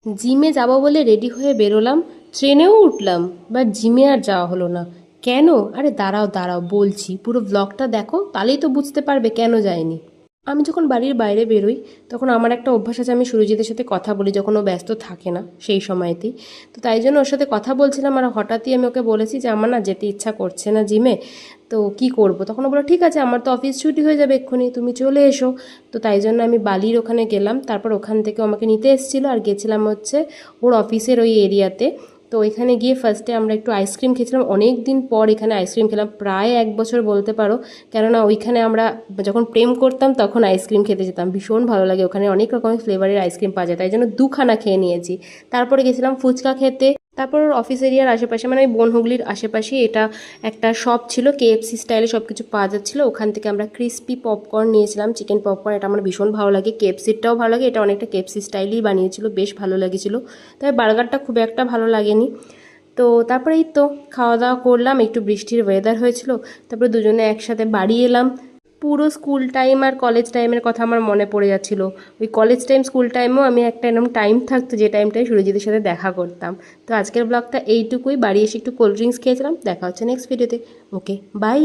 জিমে যাব বলে রেডি হয়ে বেরোলাম, ট্রেনেও উঠলাম, বাট জিমে আর যাওয়া হলো না। কেন? আরে দাঁড়াও দাঁড়াও, বলছি, পুরো ব্লগটা দেখো, তাহলেই তো বুঝতে পারবে কেন যায়নি। আমি যখন বাড়ির বাইরে বেরোই, তখন আমার একটা অভ্যাস আছে, আমি সুরজিতের সাথে কথা বলি যখন ও ব্যস্ত থাকে না সেই সময়তেই। তো তাই জন্য ওর সাথে কথা বলছিলাম, আর হঠাৎই আমি ওকে বলেছি যে আমার না যেতে ইচ্ছা করছে না জিমে। তো কি করব? তখন ও বললো ঠিক আছে, আমার তো অফিস ছুটি হয়ে যাবে এক্ষুনি, তুমি চলে এসো। তো তাই জন্য আমি বালির ওখানে গেলাম, তারপর ওখান থেকে ও আমাকে নিতে এসেছিলো, আর গেছিলাম হচ্ছে ওর অফিসের ওই এরিয়াতে। তো এখানে গিয়ে ফার্স্টে আমরা একটু আইসক্রিম খেয়েছিলাম, অনেক দিন পর এখানে আইসক্রিম খেলাম, প্রায় 1 বছর বলতে পারো। কেননা ওইখানে আমরা যখন প্রেম করতাম তখন আইসক্রিম খেতে যেতাম, ভীষণ ভালো লাগে, ওখানে অনেক রকমের ফ্লেভারের আইসক্রিম পাওয়া যায়, তাই জন্য দুখানা খেয়ে নিয়েছি। তারপরে গেছিলাম ফুচকা খেতে। তারপর ওর অফিস এরিয়ার আশেপাশে, মানে ওই বনহুগলির আশেপাশে এটা একটা শপ ছিল, কেএফসি স্টাইলে সব কিছু পাওয়া যাচ্ছিলো। ওখান থেকে আমরা ক্রিস্পি পপকর্ন নিয়েছিলাম, চিকেন পপকর্ন, এটা আমার ভীষণ ভালো লাগে, কেএফসিটাও ভালো লাগে, এটা অনেকটা কেএফসি স্টাইলই বানিয়েছিল, বেশ ভালো লেগেছিলো। তবে বার্গারটা খুব একটা ভালো লাগেনি। তো তারপরে এই তো খাওয়া দাওয়া করলাম, একটু বৃষ্টির ওয়েদার হয়েছিল, তারপরে দুজনে একসাথে বাড়ি এলাম। পুরো স্কুল টাইম আর কলেজ টাইমের কথা আমার মনে পড়ে যাচ্ছিল। ওই কলেজ টাইম স্কুল টাইমেও আমি একটা এরকম টাইম থাকতো যে টাইমটায় সুরজিতের সাথে দেখা করতাম। তো আজকের ব্লগটা এইটুকুই, বাড়ি এসে একটু কোল্ড ড্রিঙ্কস খেয়েছিলাম, দেখা হচ্ছে নেক্সট ভিডিওতে। ওকে, বাই।